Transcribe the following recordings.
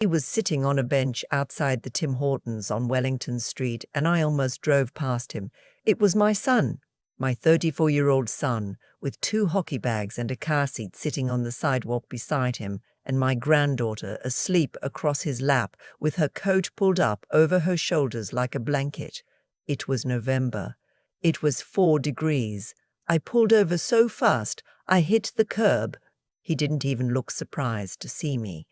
He was sitting on a bench outside the Tim Hortons on Wellington Street, and I almost drove past him. It was my son, my 34-year-old son, with 2 hockey bags and a car seat sitting on the sidewalk beside him, and my granddaughter asleep across his lap with her coat pulled up over her shoulders like a blanket. It was November. It was 4 degrees. I pulled over so fast I hit the curb. He didn't even look surprised to see me.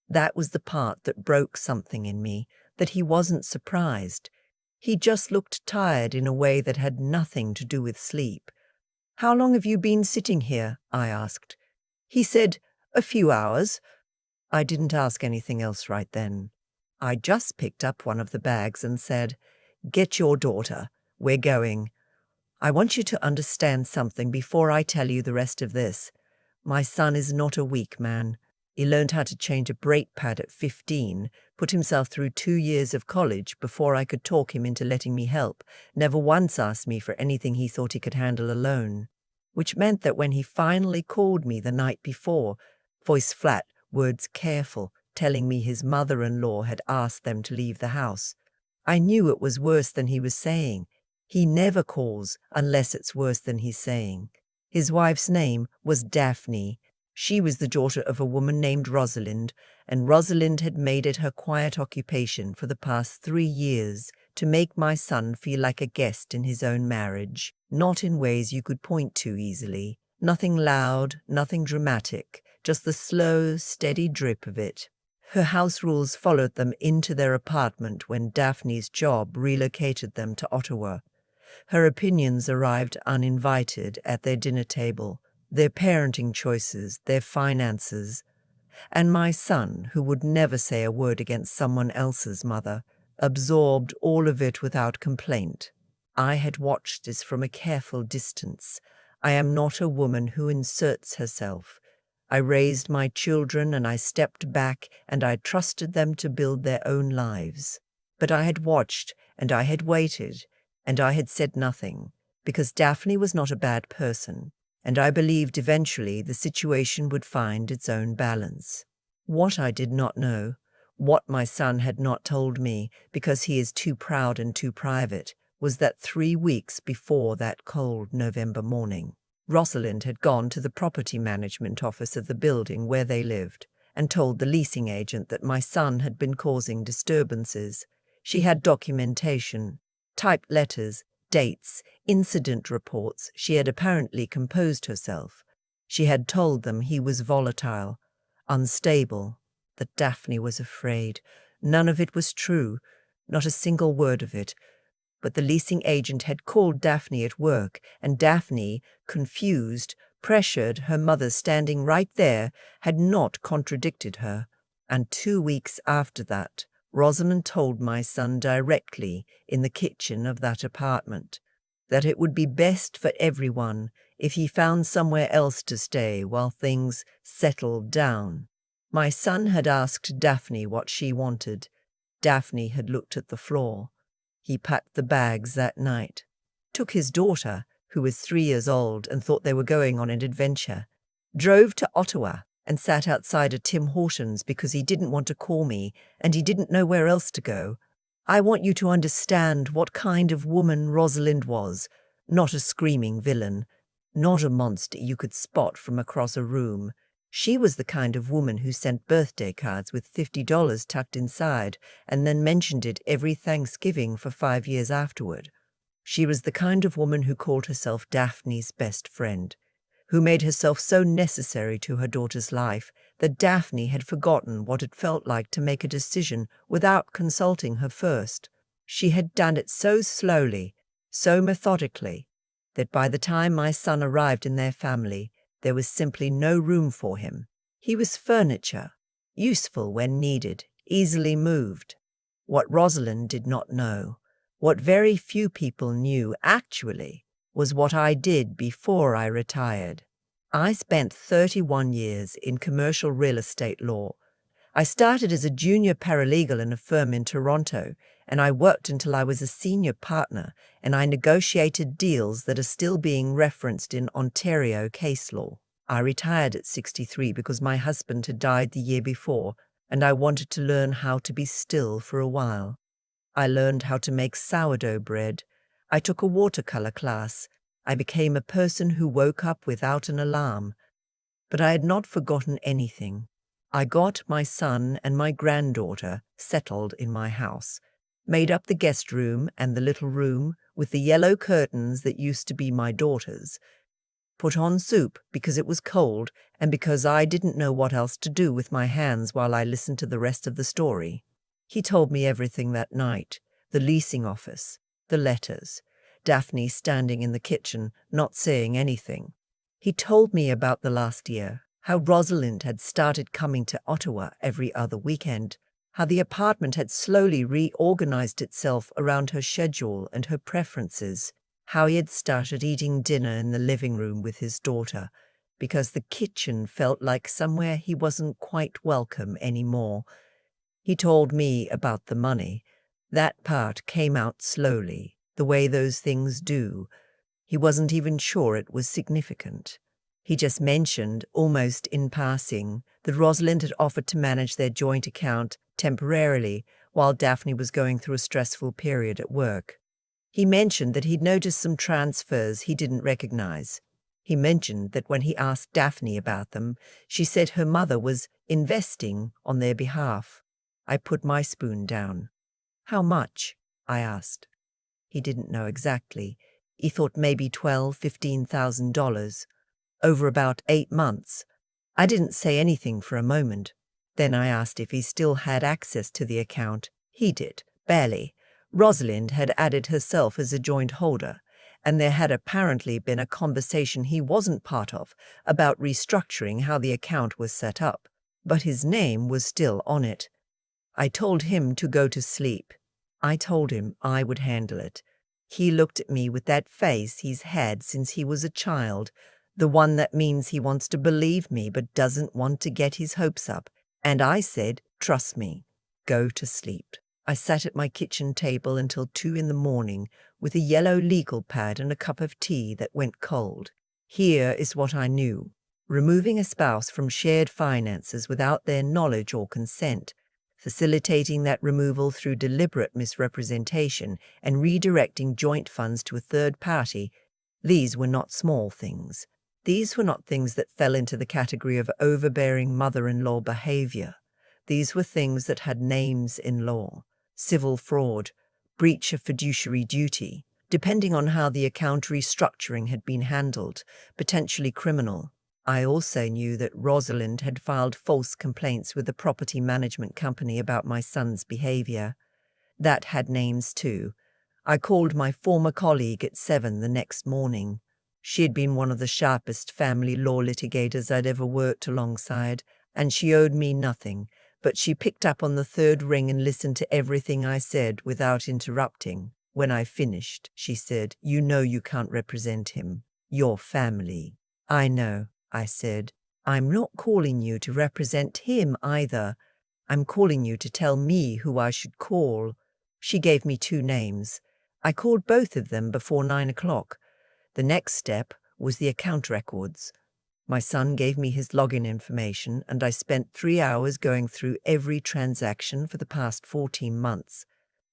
That was the part that broke something in me, that he wasn't surprised. He just looked tired in a way that had nothing to do with sleep. "How long have you been sitting here?" I asked. He said, "A few hours." I didn't ask anything else right then. I just picked up one of the bags and said, "Get your daughter. We're going. I want you to understand something before I tell you the rest of this. My son is not a weak man. He learned how to change a brake pad at 15, put himself through 2 years of college before I could talk him into letting me help, never once asked me for anything he thought he could handle alone. Which meant that when he finally called me the night before, voice flat, words careful, telling me his mother-in-law had asked them to leave the house, I knew it was worse than he was saying. He never calls unless it's worse than he's saying. His wife's name was Daphne. She was the daughter of a woman named Rosalind, and Rosalind had made it her quiet occupation for the past 3 years to make my son feel like a guest in his own marriage, not in ways you could point to easily. Nothing loud, nothing dramatic, just the slow, steady drip of it. Her house rules followed them into their apartment when Daphne's job relocated them to Ottawa. Her opinions arrived uninvited at their dinner table, their parenting choices, their finances. And my son, who would never say a word against someone else's mother, absorbed all of it without complaint. I had watched this from a careful distance. I am not a woman who inserts herself. I raised my children and I stepped back and I trusted them to build their own lives. But I had watched and I had waited and I had said nothing, because Daphne was not a bad person, and I believed eventually the situation would find its own balance. What I did not know, what my son had not told me because he is too proud and too private, was that 3 weeks before that cold November morning, Rosalind had gone to the property management office of the building where they lived and told the leasing agent that my son had been causing disturbances. She had documentation, typed letters, dates, incident reports she had apparently composed herself. She had told them he was volatile, unstable, that Daphne was afraid. None of it was true, not a single word of it. But the leasing agent had called Daphne at work, and Daphne, confused, pressured, her mother standing right there, had not contradicted her. And 2 weeks after that, Rosalind told my son directly in the kitchen of that apartment that it would be best for everyone if he found somewhere else to stay while things settled down. My son had asked Daphne what she wanted. Daphne had looked at the floor. He packed the bags that night, took his daughter, who was 3 years old and thought they were going on an adventure, drove to Ottawa, and sat outside a Tim Hortons because he didn't want to call me and he didn't know where else to go. I want you to understand what kind of woman Rosalind was, not a screaming villain, not a monster you could spot from across a room. She was the kind of woman who sent birthday cards with $50 tucked inside and then mentioned it every Thanksgiving for 5 years afterward. She was the kind of woman who called herself Daphne's best friend, who made herself so necessary to her daughter's life that Daphne had forgotten what it felt like to make a decision without consulting her first. She had done it so slowly, so methodically, that by the time my son arrived in their family, there was simply no room for him. He was furniture, useful when needed, easily moved. What Rosalind did not know, what very few people knew actually, was what I did before I retired. I spent 31 years in commercial real estate law. I started as a junior paralegal in a firm in Toronto, and I worked until I was a senior partner, and I negotiated deals that are still being referenced in Ontario case law. I retired at 63 because my husband had died the year before, and I wanted to learn how to be still for a while. I learned how to make sourdough bread. I took a watercolor class. I became a person who woke up without an alarm. But I had not forgotten anything. I got my son and my granddaughter settled in my house, made up the guest room and the little room with the yellow curtains that used to be my daughter's, put on soup because it was cold and because I didn't know what else to do with my hands while I listened to the rest of the story. He told me everything that night, the leasing office, the letters, Daphne standing in the kitchen, not saying anything. He told me about the last year, how Rosalind had started coming to Ottawa every other weekend, how the apartment had slowly reorganized itself around her schedule and her preferences, how he had started eating dinner in the living room with his daughter, because the kitchen felt like somewhere he wasn't quite welcome anymore. He told me about the money. That part came out slowly, the way those things do. He wasn't even sure it was significant. He just mentioned, almost in passing, that Rosalind had offered to manage their joint account temporarily while Daphne was going through a stressful period at work. He mentioned that he'd noticed some transfers he didn't recognize. He mentioned that when he asked Daphne about them, she said her mother was investing on their behalf. I put my spoon down. "How much?" I asked. He didn't know exactly. He thought maybe $12,000–15,000, over about 8 months. I didn't say anything for a moment. Then I asked if he still had access to the account. He did, barely. Rosalind had added herself as a joint holder, and there had apparently been a conversation he wasn't part of about restructuring how the account was set up, but his name was still on it. I told him to go to sleep. I told him I would handle it. He looked at me with that face he's had since he was a child, the one that means he wants to believe me but doesn't want to get his hopes up, and I said, "Trust me, go to sleep." I sat at my kitchen table until 2 in the morning with a yellow legal pad and a cup of tea that went cold. Here is what I knew. Removing a spouse from shared finances without their knowledge or consent, facilitating that removal through deliberate misrepresentation, and redirecting joint funds to a third party, these were not small things. These were not things that fell into the category of overbearing mother-in-law behavior. These were things that had names in law: civil fraud, breach of fiduciary duty, depending on how the account restructuring had been handled, potentially criminal. I also knew that Rosalind had filed false complaints with the property management company about my son's behavior. That had names too. I called my former colleague at 7 the next morning. She had been one of the sharpest family law litigators I'd ever worked alongside, and she owed me nothing, but she picked up on the third ring and listened to everything I said without interrupting. When I finished, she said, "You know you can't represent him. Your family." "I know," I said. "I'm not calling you to represent him either. I'm calling you to tell me who I should call." She gave me 2 names. I called both of them before 9 o'clock. The next step was the account records. My son gave me his login information, and I spent 3 hours going through every transaction for the past 14 months.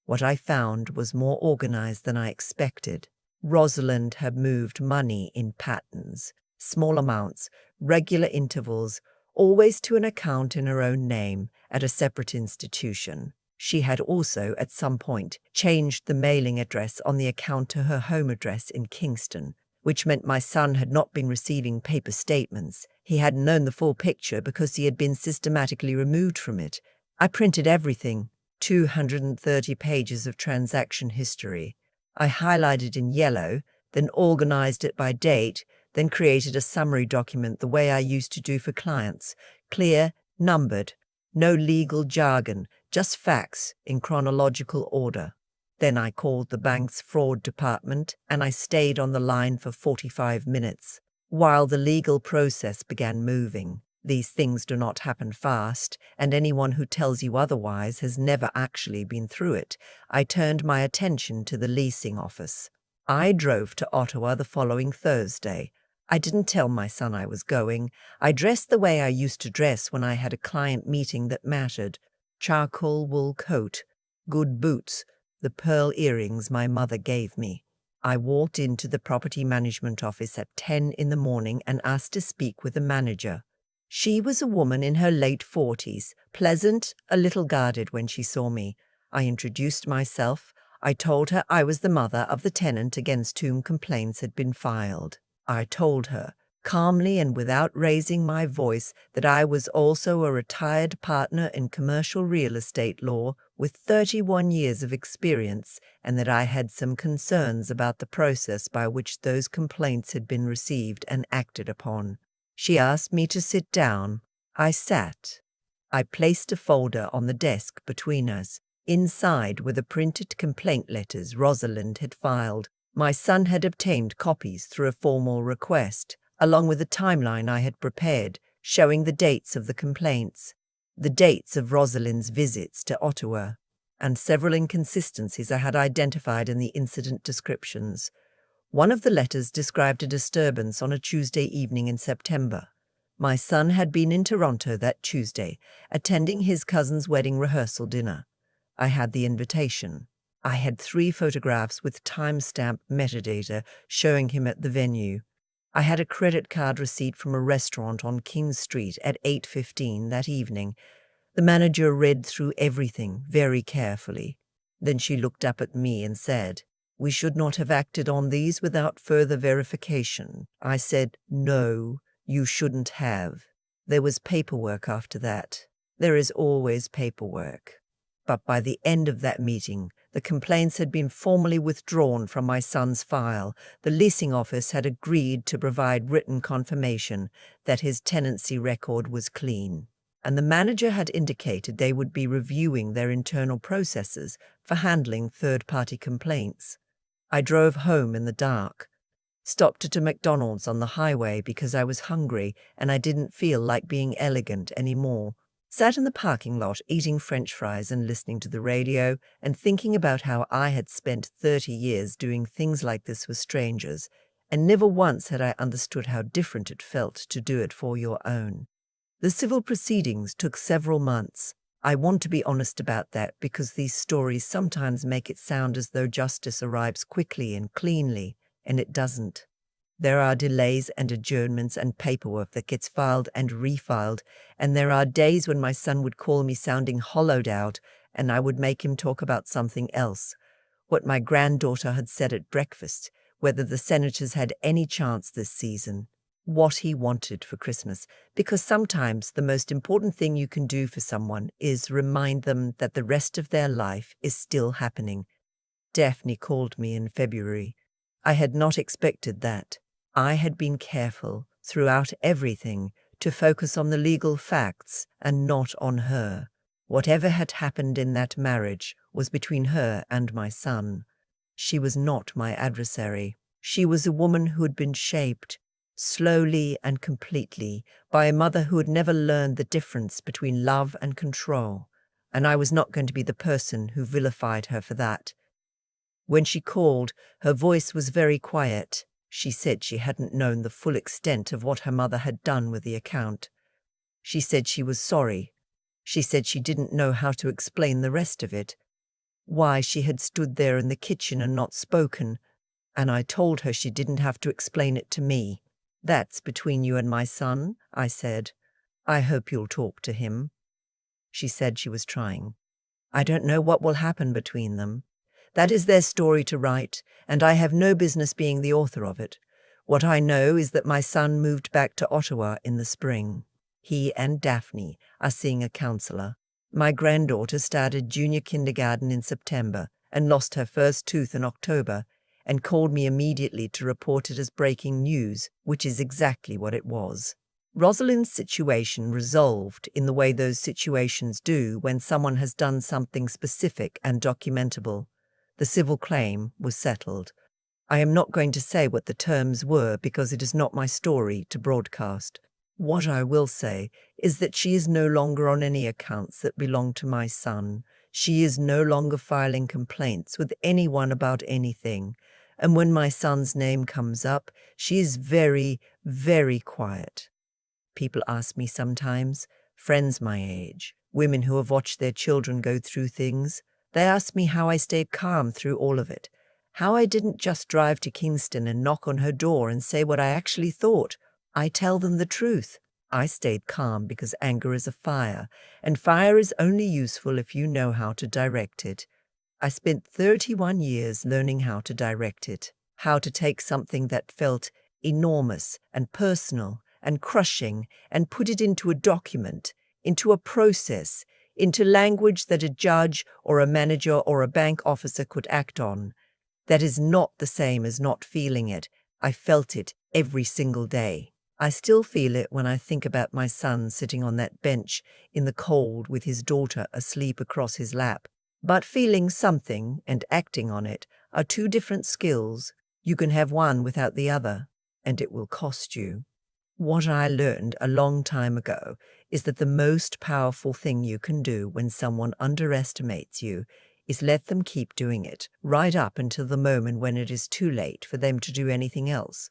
What I found was more organized than I expected. Rosalind had moved money in patterns, small amounts, regular intervals, always to an account in her own name at a separate institution. She had also, at some point, changed the mailing address on the account to her home address in Kingston, which meant my son had not been receiving paper statements. He hadn't known the full picture because he had been systematically removed from it. I printed everything, 230 pages of transaction history. I highlighted in yellow, then organized it by date, then created a summary document the way I used to do for clients, clear, numbered, no legal jargon, just facts in chronological order. Then I called the bank's fraud department, and I stayed on the line for 45 minutes, while the legal process began moving. These things do not happen fast, and anyone who tells you otherwise has never actually been through it. I turned my attention to the leasing office. I drove to Ottawa the following Thursday. I didn't tell my son I was going. I dressed the way I used to dress when I had a client meeting that mattered. Charcoal wool coat, good boots, the pearl earrings my mother gave me. I walked into the property management office at 10 in the morning and asked to speak with the manager. She was a woman in her late 40s, pleasant, a little guarded when she saw me. I introduced myself. I told her I was the mother of the tenant against whom complaints had been filed. I told her, calmly and without raising my voice, that I was also a retired partner in commercial real estate law with 31 years of experience, and that I had some concerns about the process by which those complaints had been received and acted upon. She asked me to sit down. I sat. I placed a folder on the desk between us. Inside were the printed complaint letters Rosalind had filed. My son had obtained copies through a formal request, along with a timeline I had prepared, showing the dates of the complaints, the dates of Rosalind's visits to Ottawa, and several inconsistencies I had identified in the incident descriptions. One of the letters described a disturbance on a Tuesday evening in September. My son had been in Toronto that Tuesday, attending his cousin's wedding rehearsal dinner. I had the invitation. I had 3 photographs with time-stamped metadata showing him at the venue. I had a credit card receipt from a restaurant on King Street at 8:15 that evening. The manager read through everything very carefully. Then she looked up at me and said, "We should not have acted on these without further verification." I said, "No, you shouldn't have." There was paperwork after that. There is always paperwork. But by the end of that meeting, the complaints had been formally withdrawn from my son's file. The leasing office had agreed to provide written confirmation that his tenancy record was clean, and the manager had indicated they would be reviewing their internal processes for handling third-party complaints. I drove home in the dark, stopped at a McDonald's on the highway because I was hungry and I didn't feel like being elegant anymore. Sat in the parking lot eating French fries and listening to the radio and thinking about how I had spent 30 years doing things like this with strangers, and never once had I understood how different it felt to do it for your own. The civil proceedings took several months. I want to be honest about that because these stories sometimes make it sound as though justice arrives quickly and cleanly, and it doesn't. There are delays and adjournments and paperwork that gets filed and refiled, and there are days when my son would call me sounding hollowed out, and I would make him talk about something else, what my granddaughter had said at breakfast, whether the Senators had any chance this season, what he wanted for Christmas, because sometimes the most important thing you can do for someone is remind them that the rest of their life is still happening. Daphne called me in February. I had not expected that. I had been careful, throughout everything, to focus on the legal facts and not on her. Whatever had happened in that marriage was between her and my son. She was not my adversary. She was a woman who had been shaped, slowly and completely, by a mother who had never learned the difference between love and control, and I was not going to be the person who vilified her for that. When she called, her voice was very quiet. She said she hadn't known the full extent of what her mother had done with the account. She said she was sorry. She said she didn't know how to explain the rest of it, why she had stood there in the kitchen and not spoken, and I told her she didn't have to explain it to me. "That's between you and my son," I said. "I hope you'll talk to him." She said she was trying. I don't know what will happen between them. That is their story to write, and I have no business being the author of it. What I know is that my son moved back to Ottawa in the spring. He and Daphne are seeing a counselor. My granddaughter started junior kindergarten in September and lost her first tooth in October, and called me immediately to report it as breaking news, which is exactly what it was. Rosalind's situation resolved in the way those situations do when someone has done something specific and documentable. The civil claim was settled. I am not going to say what the terms were because it is not my story to broadcast. What I will say is that she is no longer on any accounts that belong to my son. She is no longer filing complaints with anyone about anything, And when my son's name comes up, she is very, very quiet. People ask me sometimes, friends my age, women who have watched their children go through things, they ask me how I stayed calm through all of it, how I didn't just drive to Kingston and knock on her door and say what I actually thought. I tell them the truth. I stayed calm because anger is a fire, and fire is only useful if you know how to direct it. I spent 31 years learning how to direct it, how to take something that felt enormous and personal and crushing and put it into a document, into a process, into language that a judge or a manager or a bank officer could act on. That is not the same as not feeling it. I felt it every single day. I still feel it when I think about my son sitting on that bench in the cold with his daughter asleep across his lap. But feeling something and acting on it are two different skills. You can have one without the other, and it will cost you. What I learned a long time ago is that the most powerful thing you can do when someone underestimates you is let them keep doing it, right up until the moment when it is too late for them to do anything else.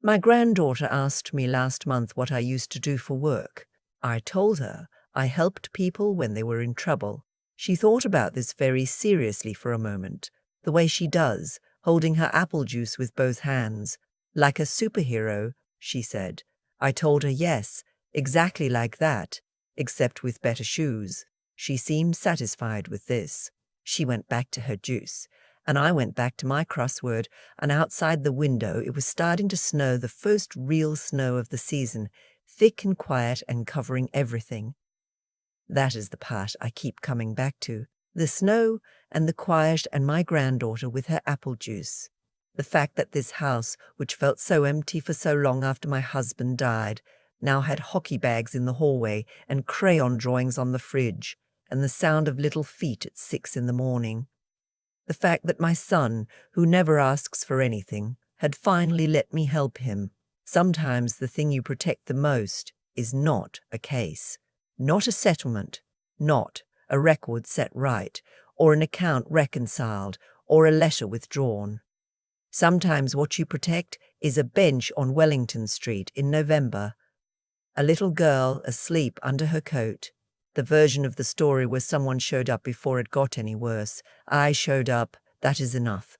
My granddaughter asked me last month what I used to do for work. I told her I helped people when they were in trouble. She thought about this very seriously for a moment, the way she does, holding her apple juice with both hands. Like a superhero, she said. I told her yes, exactly like that, except with better shoes. She seemed satisfied with this. She went back to her juice, and I went back to my crossword, and outside the window it was starting to snow, the first real snow of the season, thick and quiet and covering everything. That is the part I keep coming back to, the snow and the quiet and my granddaughter with her apple juice. The fact that this house, which felt so empty for so long after my husband died, now had hockey bags in the hallway and crayon drawings on the fridge, and the sound of little feet at 6 in the morning. The fact that my son, who never asks for anything, had finally let me help him. Sometimes the thing you protect the most is not a case, not a settlement, not a record set right, or an account reconciled, or a letter withdrawn. Sometimes what you protect is a bench on Wellington Street in November, a little girl asleep under her coat. The version of the story where someone showed up before it got any worse. I showed up, that is enough.